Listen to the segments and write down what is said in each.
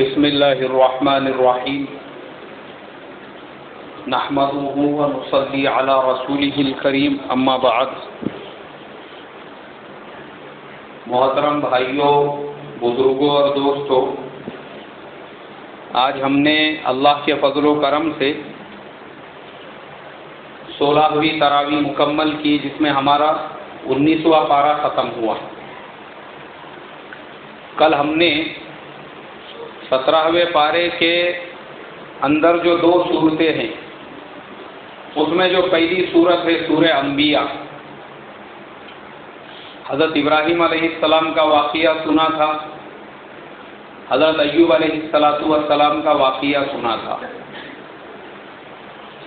بسم اللہ الرحمن الرحیم نحمده ونصلي على رسوله الکریم اما بعد۔ محترم بھائیوں، بزرگوں اور دوستوں، آج ہم نے اللہ کے فضل و کرم سے 16ویں تراویح مکمل کی، جس میں ہمارا 19واں پارہ ختم ہوا۔ کل ہم نے 17ویں پارے کے اندر جو 2 صورتیں ہیں، اس میں جو پہلی صورت ہے سورہ انبیاء، حضرت ابراہیم علیہ السلام کا واقعہ سنا تھا، حضرت ایوب علیہ السلام کا واقعہ سنا تھا۔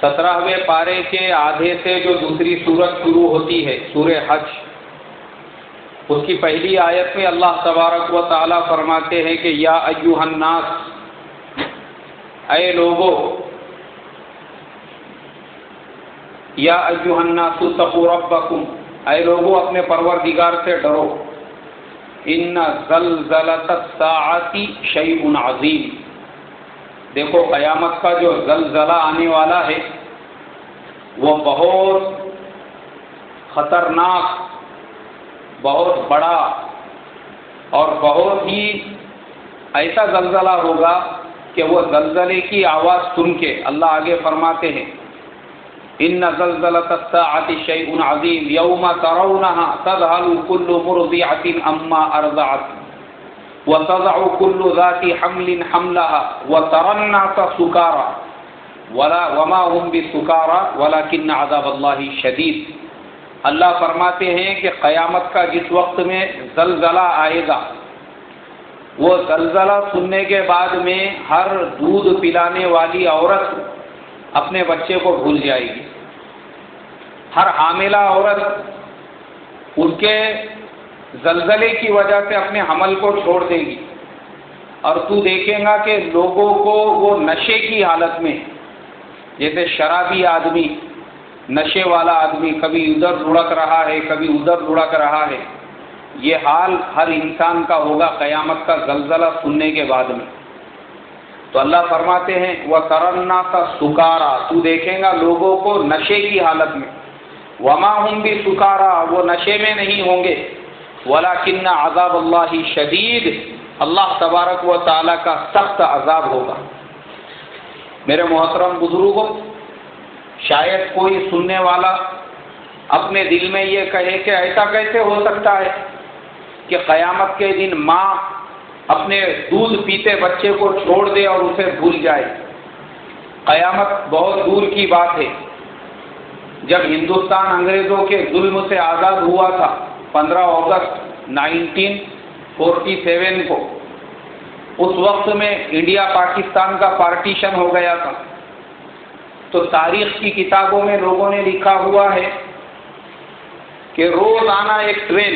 17ویں پارے کے آدھے سے جو دوسری صورت شروع ہوتی ہے سورہ حج، اس کی پہلی آیت میں اللہ تبارک و تعالی فرماتے ہیں کہ یا ایھا الناس، اے لوگو، یا ایھا الناس اتقوا ربکم، اے لوگو اپنے پروردگار سے ڈرو، ان زلزلۃ الساعۃ شیء عظیم، دیکھو قیامت کا جو زلزلہ آنے والا ہے وہ بہت خطرناک، بہت بڑا اور بہت ہی ایسا زلزلہ ہوگا کہ وہ زلزلے کی آواز سن کے اللہ آگے فرماتے ہیں ان زلزلۃ الساعۃ شیء عظیم یوم ترونها تذهل كل مرضعۃ عما ارضعت وتضع كل ذات حمل حملها وترى الناس سکارى وما هم بسکارى ولكن عذاب الله شدید۔ اللہ فرماتے ہیں کہ قیامت کا جس وقت میں زلزلہ آئے گا، وہ زلزلہ سننے کے بعد میں ہر دودھ پلانے والی عورت اپنے بچے کو بھول جائے گی، ہر حاملہ عورت اس کے زلزلے کی وجہ سے اپنے حمل کو چھوڑ دے گی، اور تو دیکھیں گا کہ لوگوں کو وہ نشے کی حالت میں، جیسے شرابی آدمی، نشے والا آدمی کبھی ادھر لڑک رہا ہے کبھی ادھر لڑک رہا ہے، یہ حال ہر انسان کا ہوگا قیامت کا زلزلہ سننے کے بعد میں۔ تو اللہ فرماتے ہیں وَتَرَى النَّاسَ سُكَارَىٰ، تو دیکھیں گا لوگوں کو نشے کی حالت میں، وَمَا هُمْ بِسُكَارَىٰ، وہ نشے میں نہیں ہوں گے، وَلَكِنَّ عَذَابَ اللَّهِ شَدِيدٌ، اللہ تبارک و تعالیٰ کا سخت عذاب ہوگا۔ میرے محترم بزرگوں، شاید کوئی سننے والا اپنے دل میں یہ کہے کہ ایسا کیسے ہو سکتا ہے کہ قیامت کے دن ماں اپنے دودھ پیتے بچے کو چھوڑ دے اور اسے بھول جائے۔ قیامت بہت دور کی بات ہے۔ جب ہندوستان انگریزوں کے ظلم سے آزاد ہوا تھا 15 اگست 1947 کو، اس وقت میں انڈیا پاکستان کا پارٹیشن ہو گیا تھا، تو تاریخ کی کتابوں میں لوگوں نے لکھا ہوا ہے کہ روزانہ ایک ٹرین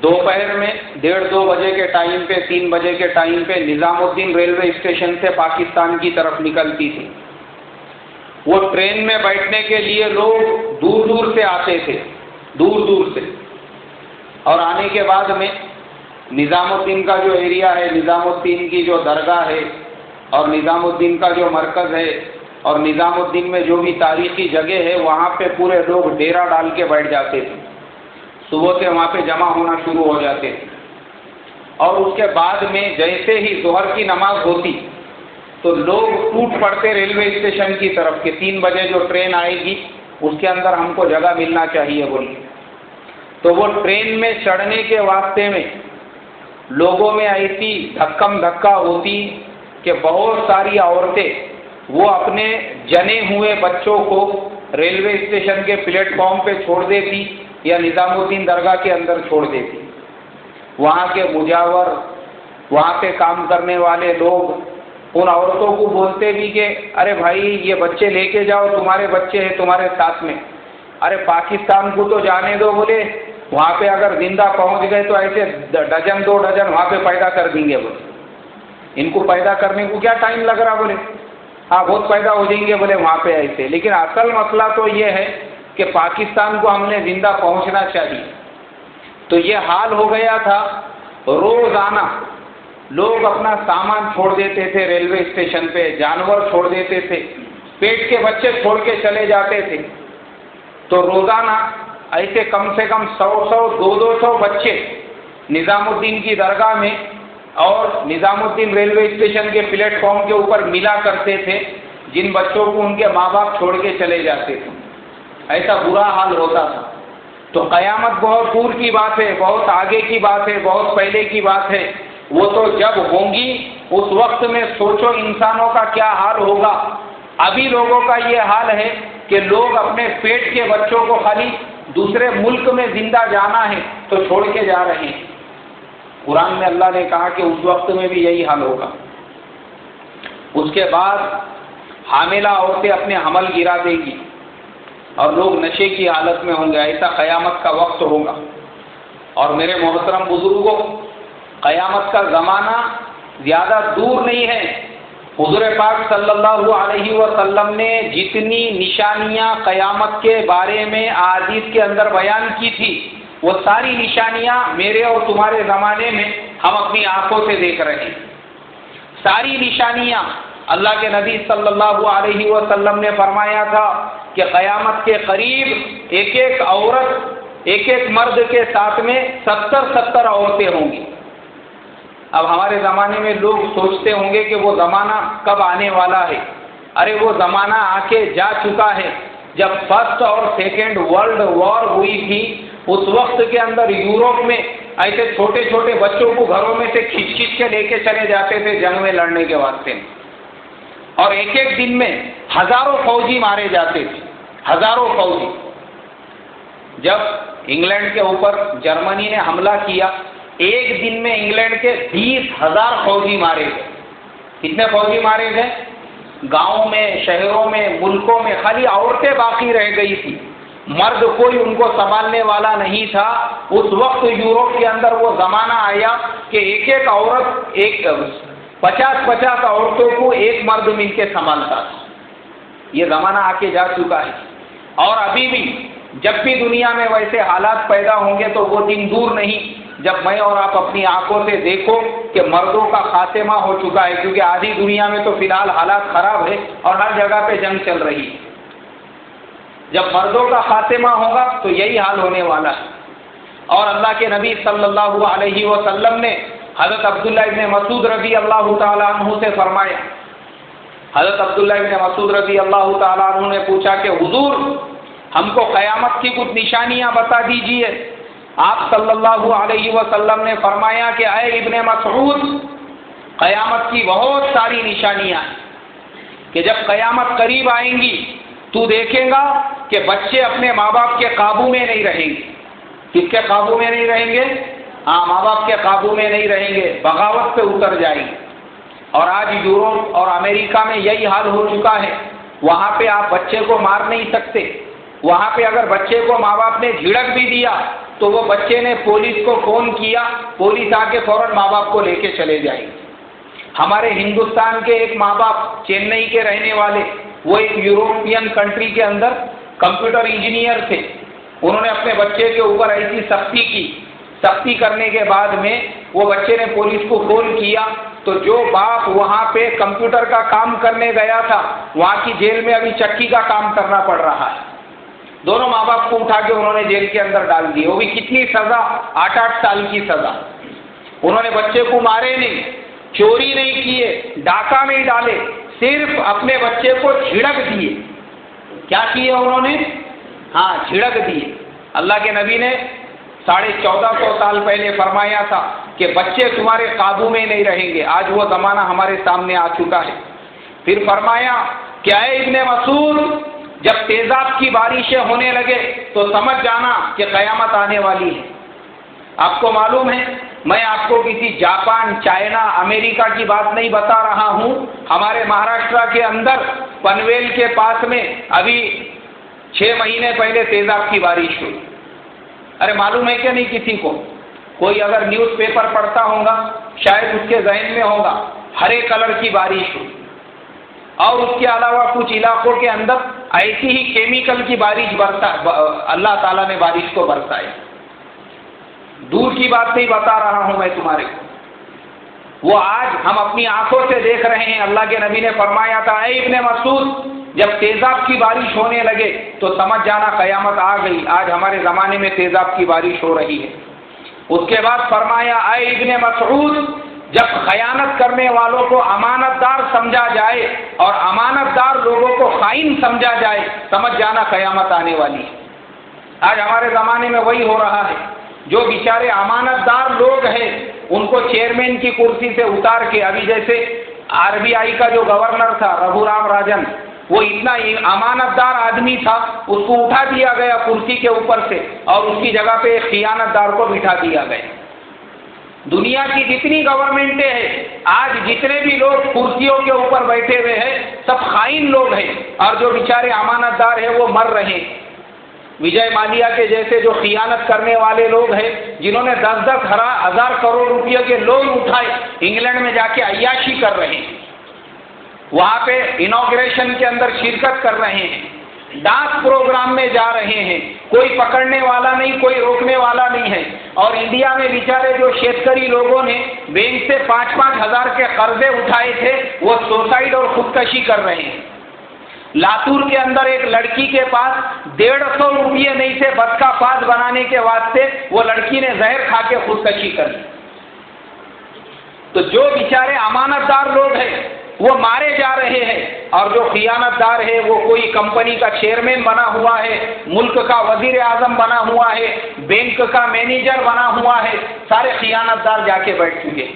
دوپہر میں 1:30 بجے کے ٹائم پہ، 3 بجے کے ٹائم پہ نظام الدین ریلوے اسٹیشن سے پاکستان کی طرف نکلتی تھی۔ وہ ٹرین میں بیٹھنے کے لیے لوگ دور دور سے آتے تھے، دور دور سے، اور آنے کے بعد میں نظام الدین کا جو ایریا ہے، نظام الدین کی جو درگاہ ہے اور نظام الدین کا جو مرکز ہے اور نظام الدین میں جو بھی تاریخی جگہ ہے، وہاں پہ پورے لوگ ڈیرا ڈال کے بیٹھ جاتے تھے، صبح سے وہاں پہ جمع ہونا شروع ہو جاتے تھے، اور اس کے بعد میں جیسے ہی ظہر کی نماز ہوتی تو لوگ ٹوٹ پڑتے ریلوے اسٹیشن کی طرف کہ 3 بجے جو ٹرین آئے گی اس کے اندر ہم کو جگہ ملنا چاہیے بولی۔ تو وہ ٹرین میں چڑھنے کے واسطے میں لوگوں میں ایسی دھکم دھکا ہوتی کہ بہت ساری عورتیں وہ اپنے جنے ہوئے بچوں کو ریلوے اسٹیشن کے پلیٹ فارم پہ چھوڑ دیتی یا نظام الدین درگاہ کے اندر چھوڑ دیتی۔ وہاں کے مجاور، وہاں پہ کام کرنے والے لوگ ان عورتوں کو بولتے بھی کہ ارے بھائی یہ بچے لے کے جاؤ، تمہارے بچے ہیں تمہارے ساتھ میں، ارے پاکستان کو تو جانے دو، بولے وہاں پہ اگر زندہ پہنچ گئے تو ایسے 1 2 ڈزن وہاں پہ پیدا کر دیں گے، بولے ان کو پیدا کرنے کو کیا ٹائم لگ رہا، بولے ہاں بہت پیدا ہو جائیں گے بولے وہاں پہ ایسے۔ لیکن اصل مسئلہ تو یہ ہے کہ پاکستان کو ہم نے زندہ پہنچنا چاہیے۔ تو یہ حال ہو گیا تھا، روزانہ لوگ اپنا سامان چھوڑ دیتے تھے ریلوے اسٹیشن پہ، جانور چھوڑ دیتے تھے، پیٹ کے بچے چھوڑ کے چلے جاتے تھے، تو روزانہ ایسے کم سے کم 100 بچے نظام الدین کی درگاہ میں اور نظام الدین ریلوے اسٹیشن کے پلیٹ فارم کے اوپر ملا کرتے تھے، جن بچوں کو ان کے ماں باپ چھوڑ کے چلے جاتے تھے۔ ایسا برا حال ہوتا تھا۔ تو قیامت بہت دور کی بات ہے، بہت آگے کی بات ہے، بہت پہلے کی بات ہے، وہ تو جب ہوں گی اس وقت میں سوچو انسانوں کا کیا حال ہوگا۔ ابھی لوگوں کا یہ حال ہے کہ لوگ اپنے پیٹ کے بچوں کو خالی دوسرے ملک میں زندہ جانا ہے تو چھوڑ کے جا رہے ہیں۔ قرآن میں اللہ نے کہا کہ اس وقت میں بھی یہی حال ہوگا۔ اس کے بعد حاملہ عورتیں اپنے حمل گرا دے گی اور لوگ نشے کی حالت میں ہوں گے، ایسا قیامت کا وقت ہوگا۔ اور میرے محترم بزرگوں، قیامت کا زمانہ زیادہ دور نہیں ہے۔ حضور پاک صلی اللہ علیہ وسلم نے جتنی نشانیاں قیامت کے بارے میں احادیث کے اندر بیان کی تھی، وہ ساری نشانیاں میرے اور تمہارے زمانے میں ہم اپنی آنکھوں سے دیکھ رہے ہیں۔ ساری نشانیاں اللہ کے نبی صلی اللہ علیہ وسلم نے فرمایا تھا کہ قیامت کے قریب ایک ایک عورت، ایک ایک مرد کے ساتھ میں 70 عورتیں ہوں گی۔ اب ہمارے زمانے میں لوگ سوچتے ہوں گے کہ وہ زمانہ کب آنے والا ہے۔ ارے وہ زمانہ آ کے جا چکا ہے۔ جب فرسٹ اور سیکنڈ ورلڈ وار ہوئی تھی، اس وقت کے اندر یورپ میں ایسے چھوٹے چھوٹے بچوں کو گھروں میں سے کھینچ کھینچ کے لے کے چلے جاتے تھے جنگ میں لڑنے کے واسطے، اور ایک ایک دن میں ہزاروں فوجی مارے جاتے تھے، ہزاروں فوجی۔ جب انگلینڈ کے اوپر جرمنی نے حملہ کیا، ایک دن میں انگلینڈ کے 20,000 فوجی مارے گئے۔ کتنے فوجی مارے گئے؟ گاؤں میں، شہروں میں، ملکوں میں خالی عورتیں باقی رہ گئی تھی، مرد کوئی ان کو سنبھالنے والا نہیں تھا۔ اس وقت یورپ کے اندر وہ زمانہ آیا کہ ایک ایک عورت، 50 عورتوں کو ایک مرد مل کے سنبھالتا تھا۔ یہ زمانہ آ کے جا چکا ہے، اور ابھی بھی جب بھی دنیا میں ویسے حالات پیدا ہوں گے تو وہ دن دور نہیں جب میں اور آپ اپنی آنکھوں سے دیکھو کہ مردوں کا خاتمہ ہو چکا ہے، کیونکہ آدھی دنیا میں تو فی الحال حالات خراب ہے اور ہر جگہ پہ جنگ چل رہی ہے۔ جب مردوں کا خاتمہ ہوگا تو یہی حال ہونے والا ہے۔ اور اللہ کے نبی صلی اللہ علیہ وسلم نے حضرت عبداللہ ابن مسعود رضی اللہ تعالیٰ عنہ سے فرمایا، حضرت عبداللہ ابن مسعود رضی اللہ تعالیٰ عنہ نے پوچھا کہ حضور ہم کو قیامت کی کچھ نشانیاں بتا دیجئے۔ آپ صلی اللہ علیہ وسلم نے فرمایا کہ اے ابن مسعود، قیامت کی بہت ساری نشانیاں ہیں کہ جب قیامت قریب آئیں گی تو دیکھیں گا کہ بچے اپنے ماں باپ کے قابو میں نہیں رہیں گے۔ کس کے قابو میں نہیں رہیں گے؟ ماں باپ کے قابو میں نہیں رہیں گے، بغاوت پہ اتر جائیں گے۔ اور آج یورپ اور امریکہ میں یہی حال ہو چکا ہے۔ وہاں پہ آپ بچے کو مار نہیں سکتے، وہاں پہ اگر بچے کو ماں باپ نے جھڑک بھی دیا تو وہ بچے نے پولیس کو فون کیا، پولیس آ کے فوراً ماں باپ کو لے کے چلے جائیں گے۔ ہمارے ہندوستان کے ایک ماں باپ چنئی کے رہنے والے، وہ ایک یوروپین کنٹری کے اندر کمپیوٹر انجینئر تھے۔ انہوں نے اپنے بچے کے اوپر ایسی سختی کی، سختی کرنے کے بعد میں وہ بچے نے پولیس کو فون کیا تو جو باپ وہاں پہ کمپیوٹر کا کام کرنے گیا تھا، وہاں کی جیل میں ابھی چکی کا کام کرنا پڑ رہا ہے۔ دونوں ماں باپ کو اٹھا کے انہوں نے جیل کے اندر ڈال دی، وہ بھی کتنی سزا؟ 8 سال کی سزا۔ انہوں نے بچے کو مارے نہیں، چوری نہیں کیے، ڈاکہ نہیں ڈالے، صرف اپنے بچے کو جھڑک دیے۔ کیا کیے انہوں نے؟ جھڑک دیے۔ اللہ کے نبی نے 1450 سال پہلے فرمایا تھا کہ بچے تمہارے قابو میں نہیں رہیں گے۔ آج وہ زمانہ ہمارے سامنے آ چکا ہے۔ پھر فرمایا کہ اے ابن مسعود، جب تیزاب کی بارشیں ہونے لگے تو سمجھ جانا کہ قیامت آنے والی ہے۔ آپ کو معلوم ہے، میں آپ کو کسی جاپان، چائنا، امریکہ کی بات نہیں بتا رہا ہوں۔ ہمارے مہاراشٹر کے اندر پنویل کے پاس میں ابھی 6 مہینے پہلے تیزاب کی بارش ہوئی۔ ارے معلوم ہے کہ نہیں کسی کو؟ کوئی اگر نیوز پیپر پڑھتا ہوگا شاید اس کے ذہن میں ہوگا، ہرے کلر کی بارش ہوئی۔ اور اس کے علاوہ کچھ علاقوں کے اندر ایسی ہی کیمیکل کی بارش اللہ تعالیٰ نے بارش کو برسائی۔ دور کی بات نہیں بتا رہا ہوں میں تمہارے کو۔ وہ آج ہم اپنی آنکھوں سے دیکھ رہے ہیں۔ اللہ کے نبی نے فرمایا تھا، اے ابن مسعود، جب تیزاب کی بارش ہونے لگے تو سمجھ جانا قیامت آ گئی۔ آج ہمارے زمانے میں تیزاب کی بارش ہو رہی ہے۔ اس کے بعد فرمایا، اے ابن مسعود، جب خیانت کرنے والوں کو امانت دار سمجھا جائے اور امانت دار لوگوں کو خائن سمجھا جائے، سمجھ جانا قیامت آنے والی ہے۔ آج ہمارے زمانے میں وہی ہو رہا ہے۔ جو بیچارے امانت دار لوگ ہیں ان کو چیئرمین کی کرسی سے اتار کے، ابھی جیسے RBI کا جو گورنر تھا رگھو رام راجن، وہ اتنا امانت دار آدمی تھا، اس کو اٹھا دیا گیا کرسی کے اوپر سے اور اس کی جگہ پہ ایک خیانت دار کو بٹھا دیا گیا۔ دنیا کی جتنی گورنمنٹیں ہیں، آج جتنے بھی لوگ کرسیوں کے اوپر بیٹھے ہوئے ہیں، سب خائن لوگ ہیں، اور جو بیچارے امانت دار ہیں وہ مر رہے ہیں۔ وجے مالیا کے جیسے جو خیانت کرنے والے لوگ ہیں، جنہوں نے 10-10 ہزار کروڑ روپے کے لون اٹھائے، انگلینڈ میں جا کے عیاشی کر رہے ہیں، وہاں پہ انوگریشن کے اندر شرکت کر رہے ہیں، ڈانس پروگرام میں جا رہے ہیں، کوئی پکڑنے والا نہیں، کوئی روکنے والا نہیں ہے۔ اور انڈیا میں بیچارے جو شیتکری لوگوں نے بینک سے 5-5 ہزار کے قرضے اٹھائے تھے، وہ سوسائڈ اور خودکشی کر رہے ہیں۔ لاتور کے اندر ایک لڑکی کے پاس 150 روپے نہیں تھے بس کا پاس بنانے کے واسطے، وہ لڑکی نے زہر کھا کے خودکشی کر لی۔ تو جو بیچارے امانت دار لوگ ہیں وہ مارے جا رہے ہیں، اور جو خیانت دار ہے وہ کوئی کمپنی کا چیئرمین بنا ہوا ہے، ملک کا وزیر اعظم بنا ہوا ہے، بینک کا مینیجر بنا ہوا ہے، سارے خیانت دار جا کے بیٹھ چکے۔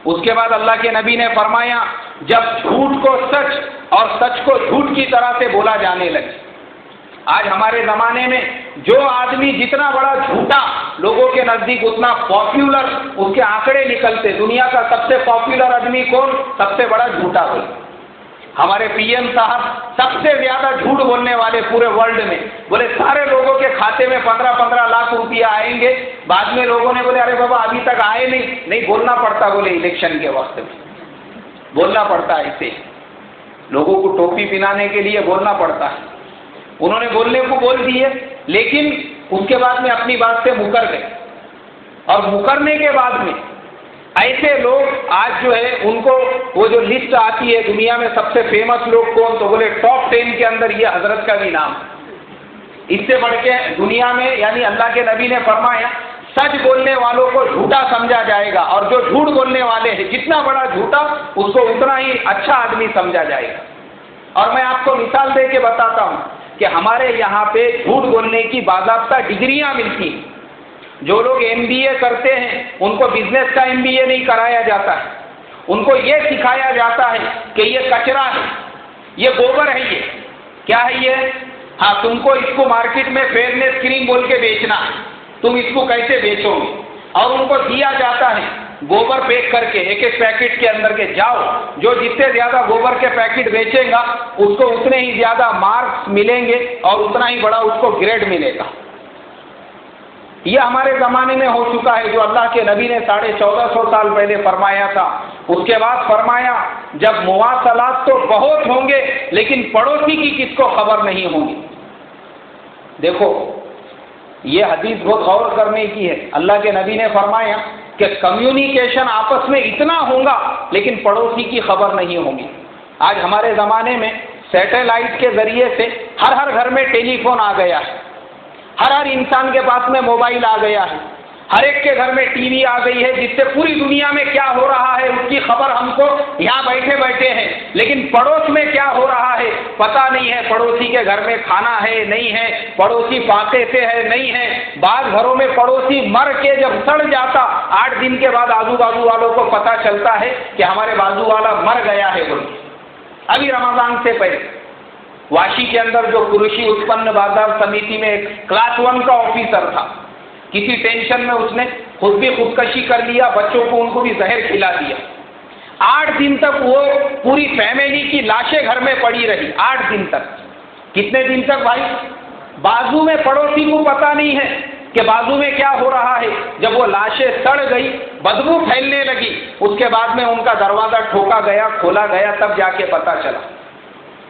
اس کے بعد اللہ کے نبی نے فرمایا، جب جھوٹ کو سچ اور سچ کو جھوٹ کی طرح سے بولا جانے لگے۔ آج ہمارے زمانے میں جو آدمی جتنا بڑا جھوٹا لوگوں کے نزدیک اتنا پاپولر، اس کے آنکڑے نکلتے، دنیا کا سب سے پاپولر آدمی کون؟ سب سے بڑا جھوٹا کوئی۔ ہمارے PM صاحب سب سے زیادہ جھوٹ بولنے والے پورے ورلڈ میں، بولے سارے لوگوں کے کھاتے میں 15-15 لاکھ روپیہ آئیں گے۔ بعد میں لوگوں نے بولے ارے بابا ابھی تک آئے نہیں بولنا پڑتا، بولے الیکشن کے وقت میں بولنا پڑتا ہے، ایسے لوگوں کو ٹوپی پہنانے کے لیے بولنا پڑتا ہے۔ انہوں نے بولنے کو بول دیے، لیکن اس کے بعد میں اپنی بات سے مکر گئے، اور مکرنے کے بعد میں ایسے لوگ آج جو ہے ان کو وہ جو لسٹ آتی ہے دنیا میں سب سے فیمس لوگ کون، تو بولے ٹاپ 10 کے اندر یہ حضرت کا بھی نام۔ اس سے بڑھ کے دنیا میں یعنی اللہ کے نبی نے فرمایا، سچ بولنے والوں کو جھوٹا سمجھا جائے گا، اور جو جھوٹ بولنے والے ہیں جتنا بڑا جھوٹا اس کو اتنا ہی اچھا آدمی سمجھا جائے گا۔ اور میں آپ کو مثال دے کے بتاتا ہوں کہ ہمارے یہاں پہ جھوٹ بولنے کی باضابطہ ڈگریاں ملتی ہیں۔ جو لوگ MBA کرتے ہیں ان کو بزنس کا MBA نہیں کرایا جاتا ہے، ان کو یہ سکھایا جاتا ہے کہ یہ کچرا ہے، یہ گوبر ہے، یہ کیا ہے، یہ ہاں تم کو اس کو مارکیٹ میں فیئرنیس کریم بول کے بیچنا ہے، تم اس کو کیسے بیچو گے، اور ان کو دیا جاتا ہے گوبر پیک کر کے ایک پیکٹ کے اندر کے، جاؤ جو جس سے زیادہ گوبر کے پیکٹ بیچے گا اس کو اتنے ہی زیادہ مارکس ملیں گے اور اتنا ہی بڑا اس کو گریڈ ملے گا۔ یہ ہمارے زمانے میں ہو چکا ہے، جو اللہ کے نبی نے 1450 سال پہلے فرمایا تھا۔ اس کے بعد فرمایا، جب مواصلات تو بہت ہوں گے لیکن پڑوسی کی کس کو خبر نہیں ہوگی۔ دیکھو یہ حدیث بہت غور کرنے کی ہے۔ اللہ کے نبی نے فرمایا کہ کمیونیکیشن آپس میں اتنا ہوگا لیکن پڑوسی کی خبر نہیں ہوگی۔ آج ہمارے زمانے میں سیٹلائٹ کے ذریعے سے ہر گھر میں ٹیلی فون آ گیا ہے، ہر انسان کے پاس میں موبائل آ گیا ہے، ہر ایک کے گھر میں ٹی وی آ گئی ہے، جس سے پوری دنیا میں کیا ہو رہا ہے اس کی خبر ہم کو یہاں بیٹھے بیٹھے ہیں، لیکن پڑوس میں کیا ہو رہا ہے پتہ نہیں ہے۔ پڑوسی کے گھر میں کھانا ہے نہیں ہے، پڑوسی فاقے سے ہے نہیں ہے، بعض گھروں میں پڑوسی مر کے جب سڑ جاتا 8 دن کے بعد آزو بازو والوں کو پتہ چلتا ہے کہ ہمارے بازو والا مر گیا ہے بول کے۔ ابھی رمضان سے پہلے واشی کے اندر جو کرشی اتپن بازار سمیتی میں ایک کلاس 1 کا آفیسر تھا، کسی ٹینشن میں اس نے خود بھی خودکشی کر لیا، بچوں کو ان کو بھی زہر کھلا دیا۔ 8 دن تک وہ پوری فیملی کی لاشیں گھر میں پڑی رہی، 8 دن تک۔ کتنے دن تک بھائی؟ بازو میں پڑوسی کو پتہ نہیں ہے کہ بازو میں کیا ہو رہا ہے۔ جب وہ لاشیں سڑ گئی، بدبو پھیلنے لگی، اس کے بعد میں ان کا دروازہ ٹھوکا گیا، کھولا گیا، تب جا کے پتہ چلا۔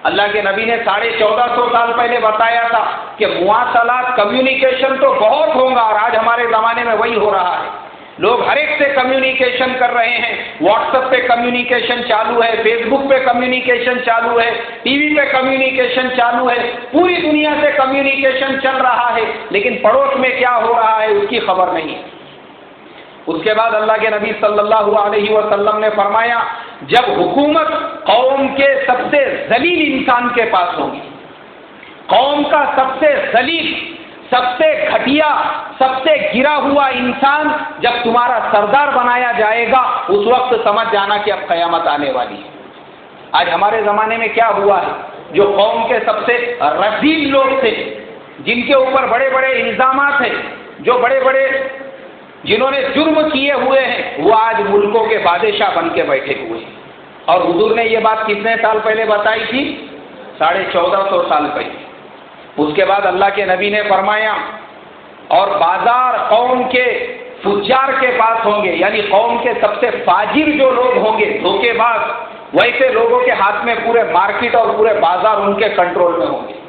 اللہ کے نبی نے 1450 سال پہلے بتایا تھا کہ مواصلات کمیونیکیشن تو بہت ہوگا، اور آج ہمارے زمانے میں وہی ہو رہا ہے۔ لوگ ہر ایک سے کمیونیکیشن کر رہے ہیں، واٹس ایپ پہ کمیونیکیشن چالو ہے، فیس بک پہ کمیونیکیشن چالو ہے، ٹی وی پہ کمیونیکیشن چالو ہے، پوری دنیا سے کمیونیکیشن چل رہا ہے، لیکن پڑوس میں کیا ہو رہا ہے اس کی خبر نہیں۔ اس کے بعد اللہ کے نبی صلی اللہ علیہ وسلم نے فرمایا، جب حکومت قوم کے سب سے ذلیل انسان کے پاس ہوگی، قوم کا سب سے ذلیل، سب سے گھٹیا، سب سے گرا ہوا انسان جب تمہارا سردار بنایا جائے گا، اس وقت سمجھ جانا کہ اب قیامت آنے والی ہے۔ آج ہمارے زمانے میں کیا ہوا ہے، جو قوم کے سب سے رذیل لوگ تھے، جن کے اوپر بڑے بڑے الزامات ہیں، جو بڑے بڑے جنہوں نے جرم کیے ہوئے ہیں، وہ آج ملکوں کے بادشاہ بن کے بیٹھے ہوئے ہیں۔ اور حضور نے یہ بات کتنے سال پہلے بتائی تھی؟ 1450 سال پہلے۔ اس کے بعد اللہ کے نبی نے فرمایا، اور بازار قوم کے فجار کے پاس ہوں گے، یعنی قوم کے سب سے فاجر جو لوگ ہوں گے، دھوکے باز، ویسے لوگوں کے ہاتھ میں پورے مارکیٹ اور پورے بازار ان کے کنٹرول میں ہوں گے۔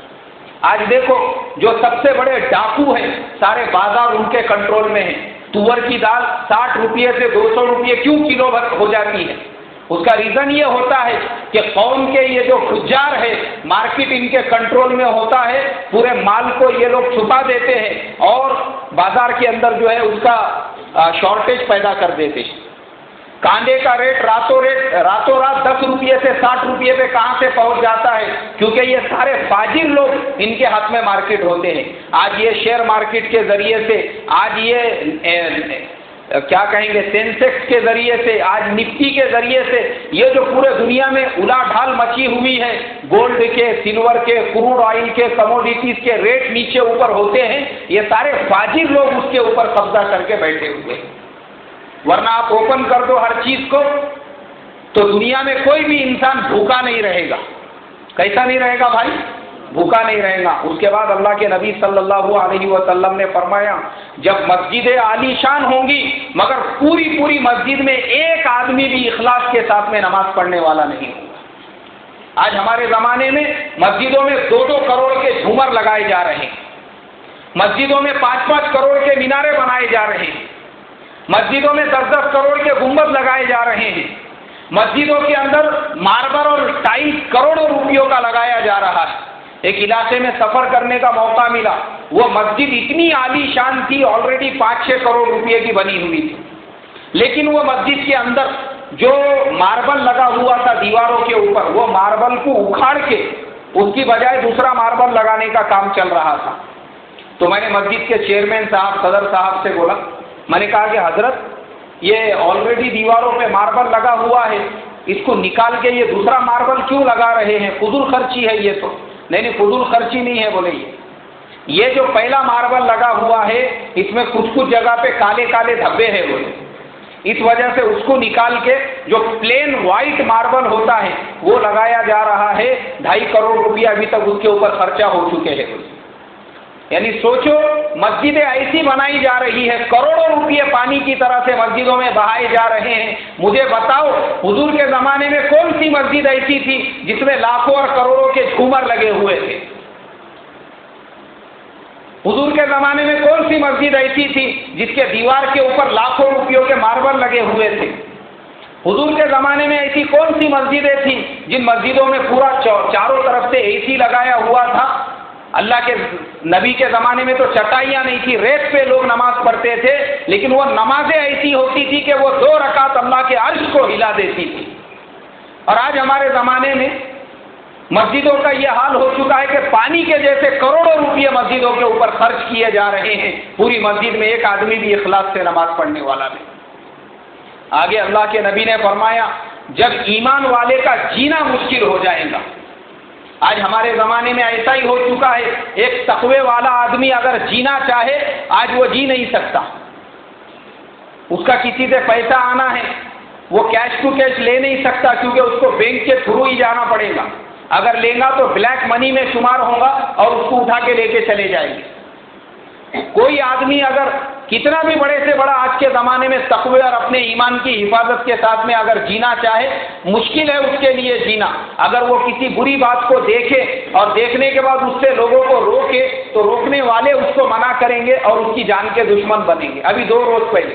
آج دیکھو، جو سب سے بڑے ڈاکو ہیں، سارے بازار ان کے کنٹرول میں ہیں۔ تور کی دال 60 روپئے سے 200 روپئے کیوں کلو ہو جاتی ہے؟ اس کا ریزن یہ ہوتا ہے کہ قوم کے یہ جو فجار ہے، مارکیٹ ان کے کنٹرول میں ہوتا ہے، پورے مال کو یہ لوگ چھپا دیتے ہیں اور بازار کے اندر جو ہے اس کا شارٹیج پیدا کر دیتے ہیں۔ کانڈے کا ریٹ راتوں رات 10 روپئے سے 60 روپئے پہ کہاں سے پہنچ جاتا ہے؟ کیونکہ یہ سارے فاجر لوگ ان کے ہاتھ میں مارکیٹ ہوتے ہیں۔ آج یہ شیئر مارکیٹ کے ذریعے سے، آج یہ کیا کہیں گے، سینسیکس کے ذریعے سے، آج نفٹی کے ذریعے سے، یہ جو پورے دنیا میں الا ڈھال مچی ہوئی ہے، گولڈ کے، سلور کے، کروڈ آئل کے، کموڈیٹیز کے ریٹ نیچے اوپر ہوتے ہیں، یہ سارے فاجر لوگ اس کے اوپر قبضہ کر کے بیٹھے ہوئے ہیں۔ ورنہ آپ اوپن کر دو ہر چیز کو تو دنیا میں کوئی بھی انسان بھوکا نہیں رہے گا۔ کیسا نہیں رہے گا بھائی؟ بھوکا نہیں رہے گا۔ اس کے بعد اللہ کے نبی صلی اللہ علیہ وسلم نے فرمایا، جب مسجدیں عالی شان ہوں گی مگر پوری مسجد میں ایک آدمی بھی اخلاص کے ساتھ میں نماز پڑھنے والا نہیں ہوگا۔ آج ہمارے زمانے میں مسجدوں میں 2-2 کروڑ کے جھومر لگائے جا رہے ہیں، مسجدوں میں 5-5 کروڑ کے مینارے بنائے جا رہے ہیں، مسجدوں میں 10-10 کروڑ کے گنبد لگائے جا رہے ہیں، مسجدوں کے اندر ماربل اور ٹائلز کروڑوں روپیوں کا لگایا جا رہا ہے۔ ایک علاقے میں سفر کرنے کا موقع ملا، وہ مسجد اتنی عالی شان تھی، آلریڈی 5-6 کروڑ روپئے کی بنی ہوئی تھی، لیکن وہ مسجد کے اندر جو ماربل لگا ہوا تھا دیواروں کے اوپر، وہ ماربل کو اکھاڑ کے اس کی بجائے دوسرا ماربل لگانے کا کام چل رہا تھا۔ تو میں نے مسجد کے چیئرمین صاحب، صدر صاحب سے بولا، میں نے کہا کہ حضرت، یہ آلریڈی دیواروں پہ ماربل لگا ہوا ہے، اس کو نکال کے یہ دوسرا ماربل کیوں لگا رہے ہیں؟ فضول خرچی ہے یہ تو۔ نہیں، فضول خرچی نہیں ہے، بولے یہ جو پہلا ماربل لگا ہوا ہے اس میں کچھ جگہ پہ کالے کالے دھبے ہیں، بولے اس وجہ سے اس کو نکال کے جو پلین وائٹ ماربل ہوتا ہے وہ لگایا جا رہا ہے۔ 2.5 کروڑ روپیہ ابھی تک اس کے اوپر خرچہ ہو چکے ہیں۔ یعنی سوچو، مسجدیں ایسی بنائی جا رہی ہے، کروڑوں روپئے پانی کی طرح سے مسجدوں میں بہائے جا رہے ہیں۔ مجھے بتاؤ، حضور کے زمانے میں کون سی مسجد ایسی تھی جس میں لاکھوں اور کروڑوں کے جھومر لگے ہوئے تھے؟ حضور کے زمانے میں کون سی مسجد ایسی تھی جس کے دیوار کے اوپر لاکھوں روپیوں کے ماربل لگے ہوئے تھے؟ حضور کے زمانے میں ایسی کون سی مسجدیں تھیں جن مسجدوں میں پورا چاروں طرف سے اے سی لگایا ہوا تھا؟ اللہ کے نبی کے زمانے میں تو چٹائیاں نہیں تھی، ریت پہ لوگ نماز پڑھتے تھے، لیکن وہ نمازیں ایسی ہوتی تھی کہ وہ 2 رکعت اللہ کے عرش کو ہلا دیتی تھی۔ اور آج ہمارے زمانے میں مسجدوں کا یہ حال ہو چکا ہے کہ پانی کے جیسے کروڑوں روپئے مسجدوں کے اوپر خرچ کیے جا رہے ہیں، پوری مسجد میں ایک آدمی بھی اخلاص سے نماز پڑھنے والا نہیں۔ آگے اللہ کے نبی نے فرمایا، جب ایمان والے کا جینا مشکل ہو جائے گا۔ آج ہمارے زمانے میں ایسا ہی ہو چکا ہے، ایک تقوی والا آدمی اگر جینا چاہے آج وہ جی نہیں سکتا۔ اس کا کسی سے پیسہ آنا ہے، وہ کیش ٹو کیش لے نہیں سکتا، کیونکہ اس کو بینک کے تھرو ہی جانا پڑے گا۔ اگر لے گا تو بلیک منی میں شمار ہوگا اور اس کو اٹھا کے لے کے چلے جائیں گے۔ کوئی آدمی اگر کتنا بھی بڑے سے بڑا آج کے زمانے میں تقوی اور اپنے ایمان کی حفاظت کے ساتھ میں اگر جینا چاہے، مشکل ہے اس کے لیے جینا۔ اگر وہ کسی بری بات کو دیکھے اور دیکھنے کے بعد اس سے لوگوں کو روکے تو روکنے والے اس کو منع کریں گے اور اس کی جان کے دشمن بنیں گے۔ ابھی 2 روز پہلے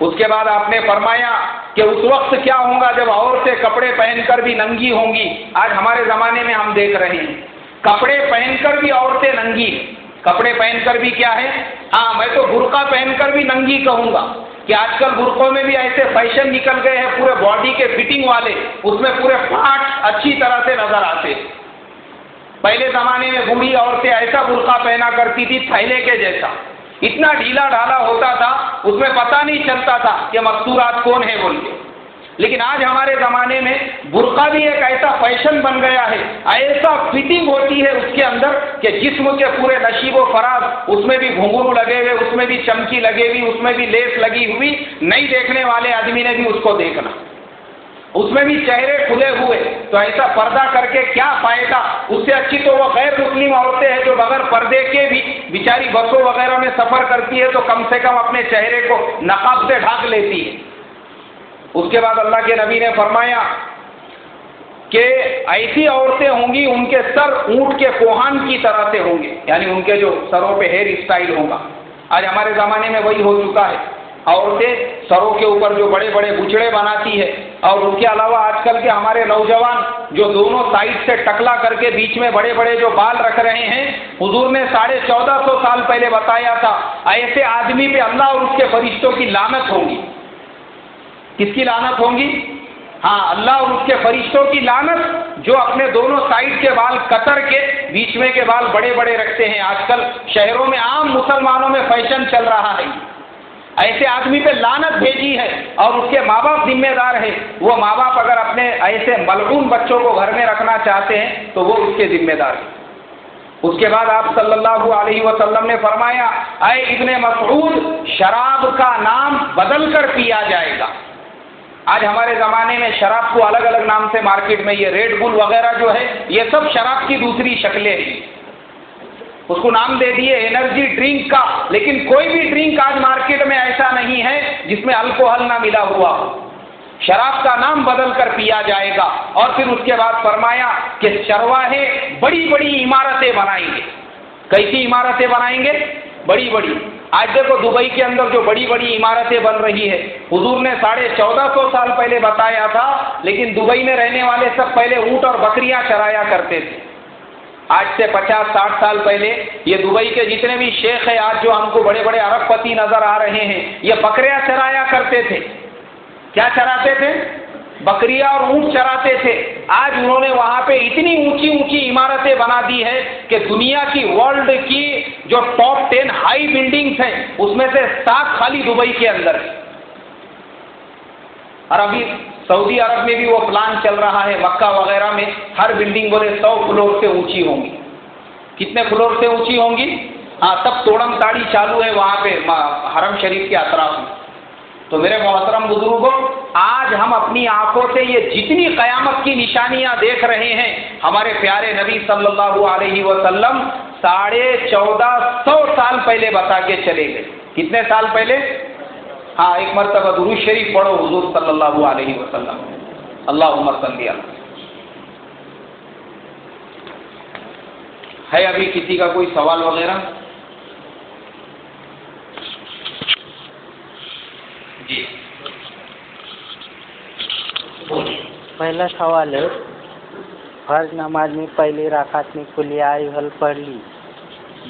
اس کے بعد آپ نے فرمایا کہ اس وقت کیا ہوگا جب عورتیں کپڑے پہن کر بھی ننگی ہوں گی. آج ہمارے زمانے میں ہم دیکھ رہے ہیں کپڑے پہن کر بھی عورتیں ننگی. کپڑے پہن کر بھی کیا ہے؟ ہاں، میں تو برقع پہن کر بھی ننگی کہوں گا کہ آج کل برقعوں میں بھی ایسے فیشن نکل گئے ہیں پورے باڈی کے فٹنگ والے، اس میں پورے پارٹس اچھی طرح سے نظر آتے. پہلے زمانے میں بوڑھی عورتیں ایسا برقع پہنا کرتی تھی تھیلے کے جیسا، اتنا ڈھیلا ڈھالا ہوتا تھا اس میں پتہ نہیں چلتا تھا کہ مستورات کون ہے بول کے. لیکن آج ہمارے زمانے میں برقع بھی ایک ایسا فیشن بن گیا ہے، ایسا فٹنگ ہوتی ہے اس کے اندر کہ جسم کے پورے نشیب و فراز، اس میں بھی گھنگرو لگے ہوئے، اس میں بھی چمکی لگے ہوئی، اس میں بھی لیس لگی ہوئی، نہیں دیکھنے والے آدمی نے بھی اس کو دیکھنا، اس میں بھی چہرے کھلے ہوئے. تو ایسا پردہ کر کے کیا فائدہ؟ اس سے اچھی تو وہ غیر مسلم عورتیں ہیں جو بغیر پردے کے بھی بیچاری بسوں وغیرہ میں سفر کرتی ہے تو کم سے کم اپنے چہرے کو نقاب سے ڈھانک لیتی ہے. اس کے بعد اللہ کے نبی نے فرمایا کہ ایسی عورتیں ہوں گی ان کے سر اونٹ کے کوہان کی طرح سے ہوں گے، یعنی ان کے جو سروں پہ ہیئر اسٹائل ہوگا. آج ہمارے زمانے میں وہی ہو چکا ہے، عورتیں سروں کے اوپر جو بڑے بڑے بچڑے بناتی ہے، اور ان کے علاوہ آج کل کے ہمارے نوجوان جو دونوں سائڈ سے ٹکلا کر کے بیچ میں بڑے بڑے جو بال رکھ رہے ہیں. حضور نے 1450 سال پہلے بتایا تھا ایسے آدمی پہ اللہ اور اس کے فرشتوں کی لعنت ہوگی. کس کی لعنت ہوگی؟ ہاں، اللہ اور اس کے فرشتوں کی لعنت، جو اپنے دونوں سائڈ کے بال قطر کے بیچ میں کے بال بڑے بڑے رکھتے ہیں. آج کل شہروں میں عام مسلمانوں میں فیشن چل رہا ہے. ایسے آدمی پہ لعنت بھیجی ہے، اور اس کے ماں باپ ذمہ دار ہے. وہ ماں باپ اگر اپنے ایسے ملعون بچوں کو گھر میں رکھنا چاہتے ہیں تو وہ اس کے ذمہ دار ہیں. اس کے بعد آپ صلی اللہ علیہ وسلم نے فرمایا اے ابن مسعود، شراب کا نام بدل کر پیا جائے گا. آج ہمارے زمانے میں شراب کو الگ الگ نام سے مارکیٹ میں، یہ ریڈ بل وغیرہ جو ہے یہ سب شراب کی دوسری شکلیں ہیں. اس کو نام دے دیے انرجی ڈرنک کا، لیکن کوئی بھی ڈرنک آج مارکیٹ میں ایسا نہیں ہے جس میں الکوہل نہ ملا ہوا ہو. شراب کا نام بدل کر پیا جائے گا. اور پھر اس کے بعد فرمایا کہ چرواہے بڑی بڑی عمارتیں بنائیں گے. کیسی عمارتیں بنائیں گے؟ بڑی بڑی. آج دیکھو دبئی کے اندر جو بڑی بڑی عمارتیں بن رہی ہے، حضور نے 1450 سال پہلے بتایا تھا، لیکن دبئی میں رہنے والے سب پہلے اونٹ اور بکریاں چرایا کرتے تھے. آج سے 50-60 سال پہلے یہ دبئی کے جتنے بھی شیخ ہیں آج جو ہم کو بڑے بڑے ارب پتی نظر آ رہے ہیں، یہ بکریاں چرایا کرتے تھے. کیا چراتے تھے؟ بکریاں اور اونٹ چراتے تھے. آج انہوں نے وہاں پہ اتنی اونچی اونچی عمارتیں بنا دی ہے کہ دنیا کی ورلڈ کی جو ٹاپ 10 ہائی بلڈنگز ہیں اس میں سے 7 خالی دبئی کے اندر ہے. اور ابھی سعودی عرب میں بھی وہ پلان چل رہا ہے، مکہ وغیرہ میں ہر بلڈنگ بولے 100 فلور سے اونچی ہوں گی. کتنے فلور سے اونچی ہوں گی؟ ہاں، تب توڑم تاڑی چالو ہے وہاں پہ حرم شریف کے اطراف میں. تو میرے محترم بزرگوں، آج ہم اپنی آنکھوں سے یہ جتنی قیامت کی نشانیاں دیکھ رہے ہیں، ہمارے پیارے نبی صلی اللہ علیہ وسلم 1450 سال پہلے بتا کے چلے گئے. کتنے سال پہلے؟ ہاں، ایک مرتبہ درود شریف پڑھو حضور صلی اللہ علیہ وسلم. اللہم صلی علیہ. ہے ابھی کسی کا کوئی سوال وغیرہ؟ جی پہلا سوال ہے، فرض نماز میں پہلی رکعت میں قل یا ایھا پڑھ لی،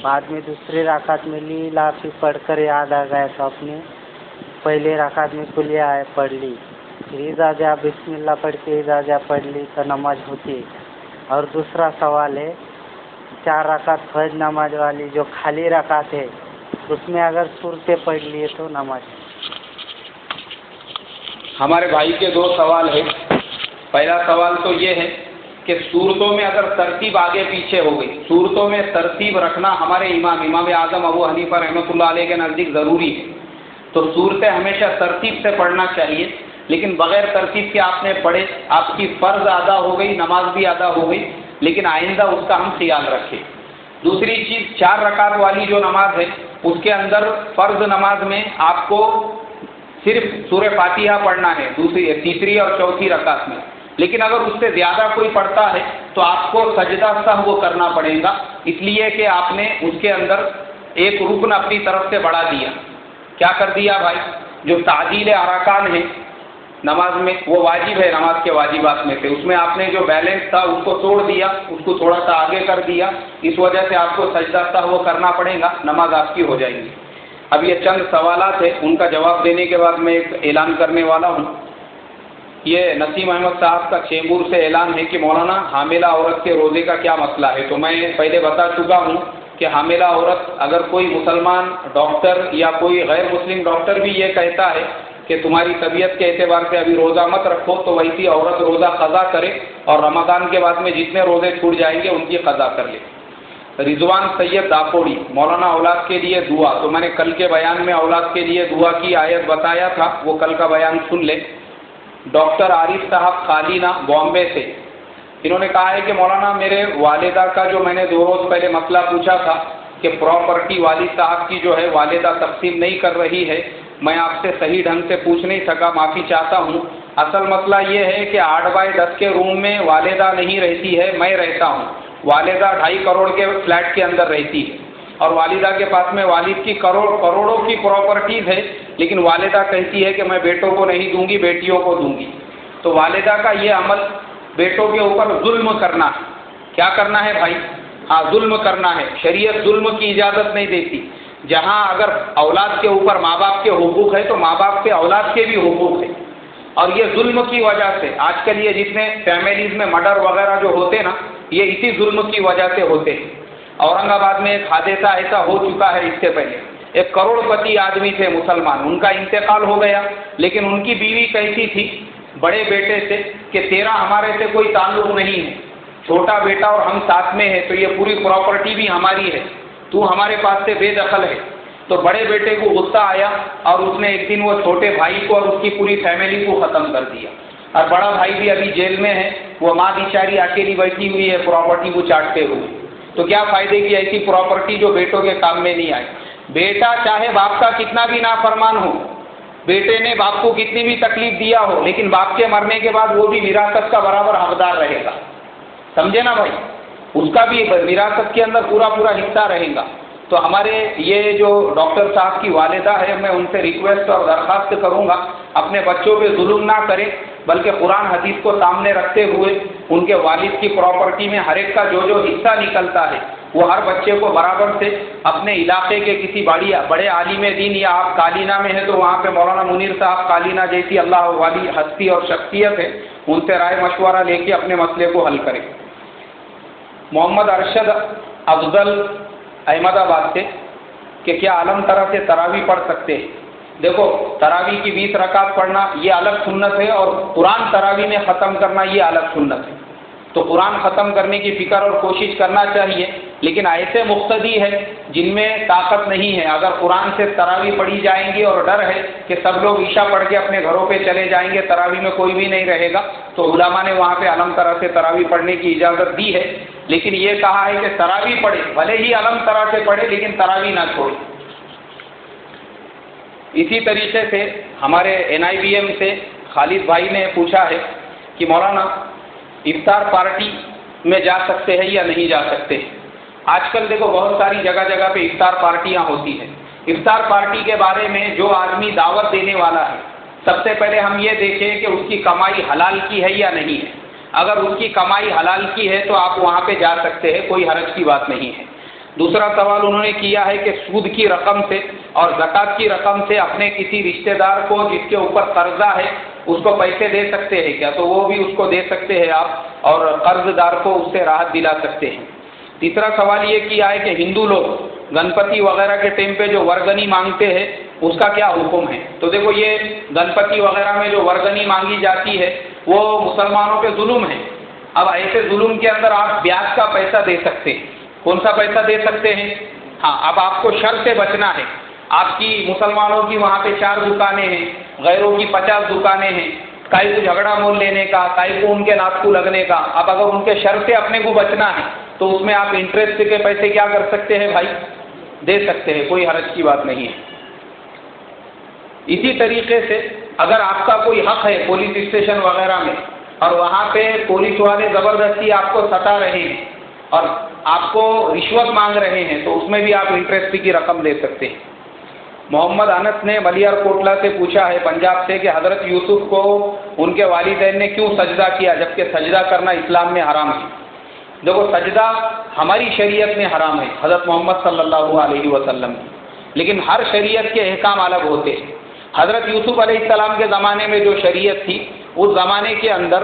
بعد میں دوسری رکعت میں لی لافی پڑھ کر یاد آ گیا تو اپنے پہلے رکعت میں قل یا پڑھ لی، پھر اذا جاء بسم اللہ پڑھ کے اذا جاء پڑھ لی تو نماز ہوتی ہے. اور دوسرا سوال ہے، 4 رکعت فرض نماز والی جو خالی رکعت ہے اس میں اگر سورتیں پڑھ لیے تو نماز. ہمارے بھائی کے 2 سوال ہیں. پہلا سوال تو یہ ہے کہ صورتوں میں اگر ترتیب آگے پیچھے ہو گئی، صورتوں میں ترتیب رکھنا ہمارے امام اعظم ابو حنیفہ رحمۃ اللہ علیہ کے نزدیک ضروری ہے. تو صورتیں ہمیشہ ترتیب سے پڑھنا چاہیے، لیکن بغیر ترتیب کے آپ نے پڑھے، آپ کی فرض ادا ہو گئی، نماز بھی ادا ہو گئی، لیکن آئندہ اس کا ہم خیال رکھیں. دوسری چیز، 4 رکعت والی جو نماز ہے اس کے اندر فرض نماز میں آپ کو صرف سورہ فاتحہ پڑھنا ہے تیسری اور چوتھی رکعت میں، لیکن اگر اس سے زیادہ کوئی پڑھتا ہے تو آپ کو سجدہ سہو کرنا پڑے گا، اس لیے کہ آپ نے اس کے اندر ایک رکن اپنی طرف سے بڑھا دیا. کیا کر دیا بھائی؟ جو تعدیل ارکان ہے نماز میں، وہ واجب ہے نماز کے واجبات میں سے، اس میں آپ نے جو بیلنس تھا اس کو توڑ دیا، اس کو تھوڑا سا آگے کر دیا، اس وجہ سے آپ کو سجدہ سہو کرنا پڑے گا، نماز آپ کی ہو جائے گی۔ اب یہ چند سوالات ہیں، ان کا جواب دینے کے بعد میں ایک اعلان کرنے والا ہوں۔ یہ نسیم احمد صاحب کا چیمبور سے اعلان ہے کہ مولانا حاملہ عورت کے روزے کا کیا مسئلہ ہے؟ تو میں پہلے بتا چکا ہوں کہ حاملہ عورت، اگر کوئی مسلمان ڈاکٹر یا کوئی غیر مسلم ڈاکٹر بھی یہ کہتا ہے کہ تمہاری طبیعت کے اعتبار سے ابھی روزہ مت رکھو، تو ویسی عورت روزہ قضا کرے اور رمضان کے بعد میں جتنے روزے چھوٹ جائیں گے ان کی قضا کر لے۔ رضوان سید داپوڑی، مولانا اولاد کے لیے دعا، تو میں نے کل کے بیان میں اولاد کے لیے دعا کی آیت بتایا تھا، وہ کل کا بیان سن لیں۔ ڈاکٹر عارف صاحب خالینا بامبے سے، انہوں نے کہا ہے کہ مولانا میرے والدہ کا جو میں نے 2 روز پہلے مسئلہ پوچھا تھا کہ پراپرٹی والد صاحب کی جو ہے والدہ تقسیم نہیں کر رہی ہے، میں آپ سے صحیح ڈھنگ سے پوچھ نہیں سکا، معافی چاہتا ہوں۔ اصل مسئلہ یہ ہے کہ 8x10 کے روم میں والدہ نہیں رہتی ہے، میں رہتا ہوں۔ والدہ 2.5 کروڑ کے فلیٹ کے اندر رہتی ہے اور والدہ کے پاس میں والد کی کروڑوں کی پراپرٹیز ہے، لیکن والدہ کہتی ہے کہ میں بیٹوں کو نہیں دوں گی، بیٹیوں کو دوں گی۔ تو والدہ کا یہ عمل بیٹوں کے اوپر ظلم کرنا ہے۔ کیا کرنا ہے بھائی؟ ہاں، ظلم کرنا ہے۔ شریعت ظلم کی اجازت نہیں دیتی۔ جہاں اگر اولاد کے اوپر ماں باپ کے حقوق ہے تو ماں باپ کے اولاد کے بھی حقوق ہیں، اور یہ ظلم کی وجہ سے آج کل یہ جتنے فیملیز میں مرڈر وغیرہ جو ہوتے نا، یہ اسی ظلم کی وجہ سے ہوتے ہیں۔ اورنگ آباد میں ایک حادثہ ایسا ہو چکا ہے، اس سے پہلے ایک کروڑ پتی آدمی تھے مسلمان، ان کا انتقال ہو گیا، لیکن ان کی بیوی کہتی تھی بڑے بیٹے سے کہ تیرا ہمارے سے کوئی تعلق نہیں ہے، چھوٹا بیٹا اور ہم ساتھ میں ہیں، تو یہ پوری پراپرٹی بھی ہماری ہے، تو ہمارے پاس سے بے دخل ہے۔ تو بڑے بیٹے کو غصہ آیا اور اس نے ایک دن وہ چھوٹے بھائی کو اور اس کی پوری فیملی کو ختم کر دیا، اور بڑا بھائی بھی ابھی جیل میں ہے، وہ ماں بیچاری اکیلی بیٹھی ہوئی ہے پراپرٹی کو چاٹتے ہوئے۔ تو کیا فائدے کی ایسی پراپرٹی جو بیٹوں کے کام میں نہیں آئے؟ بیٹا چاہے باپ کا کتنا بھی نافرمان ہو، بیٹے نے باپ کو کتنی بھی تکلیف دیا ہو، لیکن باپ کے مرنے کے بعد وہ بھی وراثت کا برابر حقدار رہے گا، سمجھے نا بھائی؟ اس کا بھی وراثت کے اندر پورا حصہ رہے گا۔ تو ہمارے یہ جو ڈاکٹر صاحب کی والدہ ہے، میں ان سے ریکویسٹ اور درخواست کروں گا اپنے بچوں پہ ظلم نہ کریں، بلکہ قرآن حدیث کو سامنے رکھتے ہوئے ان کے والد کی پراپرٹی میں ہر ایک کا جو حصہ نکلتا ہے وہ ہر بچے کو برابر سے اپنے علاقے کے کسی بڑے عالم دین، یا آپ کالینا میں ہیں تو وہاں پہ مولانا منیر صاحب کالینا جیسی اللہ والی ہستی اور شخصیت ہے، ان سے رائے مشورہ لے کے اپنے مسئلے کو حل کریں۔ محمد ارشد افضل احمد آباد سے کہ کیا علم طرح سے تراویح پڑھ سکتے ہیں؟ دیکھو، تراویح کی 20 رکعت پڑھنا یہ الگ سنت ہے، اور قرآن تراویح میں ختم کرنا یہ الگ سنت ہے۔ تو قرآن ختم کرنے کی فکر اور کوشش کرنا چاہیے، لیکن ایسے مقتدی ہے جن میں طاقت نہیں ہے، اگر قرآن سے تراویح پڑھی جائیں گی اور ڈر ہے کہ سب لوگ عشاء پڑھ کے اپنے گھروں پہ چلے جائیں گے، تراویح میں کوئی بھی نہیں رہے گا، تو علماء نے وہاں پہ علم طرح سے تراویح پڑھنے کی اجازت دی ہے، لیکن یہ کہا ہے کہ تراویح پڑھے، بھلے ہی علم طرح سے پڑھے لیکن تراویح نہ چھوڑے۔ اسی طریقے سے ہمارے NIBM سے خالد بھائی نے پوچھا ہے کہ مولانا افطار پارٹی میں جا سکتے ہیں یا نہیں جا سکتے؟ آج کل دیکھو بہت ساری جگہ پہ افطار پارٹیاں ہوتی ہیں۔ افطار پارٹی کے بارے میں جو آدمی دعوت دینے والا ہے، سب سے پہلے ہم یہ دیکھیں کہ اس کی کمائی حلال کی ہے یا نہیں ہے۔ اگر اس کی کمائی حلال کی ہے تو آپ وہاں پہ جا سکتے ہیں، کوئی حرج کی بات نہیں ہے۔ دوسرا سوال انہوں نے کیا ہے کہ سود کی رقم سے اور زکوٰۃ کی رقم سے اپنے کسی رشتہ دار کو جس کے اوپر قرضہ ہے اس کو پیسے دے سکتے ہیں کیا؟ تو وہ بھی اس کو دے سکتے ہیں آپ، اور قرض دار کو اس سے راحت دلا سکتے ہیں۔ تیسرا سوال یہ کیا ہے کہ ہندو لوگ گنپتی وغیرہ کے ٹائم پہ جو ورگنی مانگتے ہیں اس کا کیا حکم ہے؟ تو دیکھو، یہ گنپتی وغیرہ میں جو ورگنی مانگی جاتی ہے وہ مسلمانوں پہ ظلم ہے۔ اب ایسے ظلم کے اندر آپ بیاج کا پیسہ دے سکتے ہیں۔ کون سا پیسہ دے سکتے ہیں؟ ہاں، اب آپ کو شر سے بچنا ہے۔ آپ کی مسلمانوں کی وہاں پہ 4 دکانیں ہیں، غیروں کی 50 دکانیں ہیں، کائی کو جھگڑا مول لینے کا، کائی کو ان کے ناک کو لگنے کا۔ اب اگر ان کے شر سے اپنے کو بچنا ہے تو اس میں آپ انٹرسٹ کے پیسے کیا کر سکتے ہیں بھائی؟ دے سکتے ہیں، کوئی حرج کی بات نہیں ہے۔ اسی طریقے سے اگر آپ کا کوئی حق ہے پولیس اسٹیشن وغیرہ میں، اور وہاں پہ پولیس والے زبردستی آپ کو ستا رہے ہیں اور آپ کو رشوت مانگ رہے ہیں، تو اس میں بھی آپ انٹرسٹ کی رقم دے سکتے ہیں۔ محمد انس نے ملیار کوٹلا سے پوچھا ہے پنجاب سے کہ حضرت یوسف کو ان کے والدین نے کیوں سجدہ کیا جبکہ سجدہ کرنا اسلام میں حرام ہے؟ دیکھو سجدہ ہماری شریعت میں حرام ہے حضرت محمد صلی اللہ علیہ وسلم کی، لیکن ہر شریعت کے احکام الگ ہوتے ہیں۔ حضرت یوسف علیہ السلام کے زمانے میں جو شریعت تھی اس زمانے کے اندر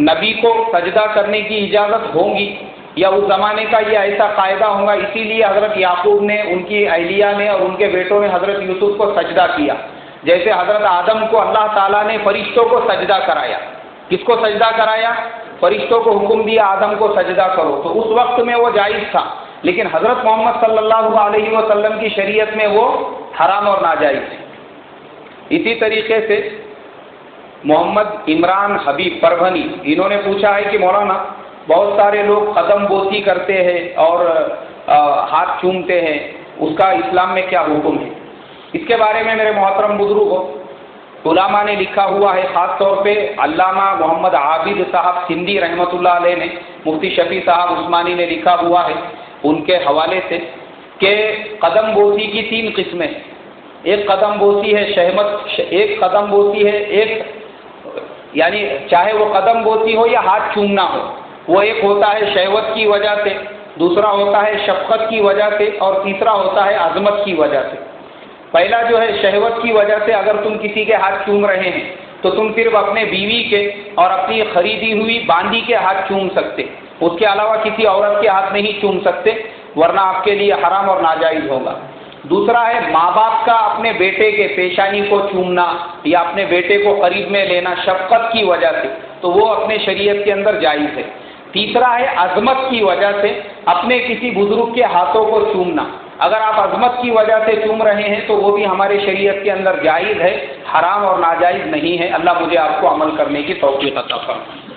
نبی کو سجدہ کرنے کی اجازت ہوگی یا اس زمانے کا یہ ایسا قاعدہ ہوگا، اسی لیے حضرت یعقوب نے، ان کی اہلیہ نے اور ان کے بیٹوں نے حضرت یوسف کو سجدہ کیا، جیسے حضرت آدم کو اللہ تعالیٰ نے فرشتوں کو سجدہ کرایا۔ کس کو سجدہ کرایا؟ فرشتوں کو حکم دیا آدم کو سجدہ کرو، تو اس وقت میں وہ جائز تھا، لیکن حضرت محمد صلی اللہ علیہ وسلم کی شریعت میں وہ حرام اور ناجائز ہے۔ اسی طریقے سے محمد عمران حبیب پربھنی، انہوں نے پوچھا ہے کہ مولانا بہت سارے لوگ قدم بوسی کرتے ہیں اور ہاتھ چومتے ہیں، اس کا اسلام میں کیا حکم ہے؟ اس کے بارے میں میرے محترم بزرگوں، علماء نے لکھا ہوا ہے، خاص طور پہ علامہ محمد عابد صاحب سندھی رحمۃ اللہ علیہ نے، مفتی شفیع صاحب عثمانی نے لکھا ہوا ہے ان کے حوالے سے کہ قدم بوسی کی 3 قسمیں ہیں۔ ایک قدم بوسی ہے شہمت، ایک قدم بوسی ہے یعنی چاہے وہ قدم بوسی ہو یا ہاتھ چومنا ہو، وہ ایک ہوتا ہے شہوت کی وجہ سے، دوسرا ہوتا ہے شفقت کی وجہ سے، اور تیسرا ہوتا ہے عظمت کی وجہ سے۔ پہلا جو ہے شہوت کی وجہ سے، اگر تم کسی کے ہاتھ چوم رہے ہیں تو تم صرف اپنے بیوی کے اور اپنی خریدی ہوئی باندی کے ہاتھ چوم سکتے، اس کے علاوہ کسی عورت کے ہاتھ نہیں چوم سکتے، ورنہ آپ کے لیے حرام اور ناجائز ہوگا۔ دوسرا ہے ماں باپ کا اپنے بیٹے کے پیشانی کو چومنا یا اپنے بیٹے کو قریب میں لینا شفقت کی وجہ سے، تو وہ اپنے شریعت کے اندر جائز ہے۔ تیسرا ہے عظمت کی وجہ سے اپنے کسی بزرگ کے ہاتھوں کو چومنا، اگر آپ عظمت کی وجہ سے چوم رہے ہیں تو وہ بھی ہمارے شریعت کے اندر جائز ہے، حرام اور ناجائز نہیں ہے۔ اللہ مجھے آپ کو عمل کرنے کی توفیق عطا فرمائے۔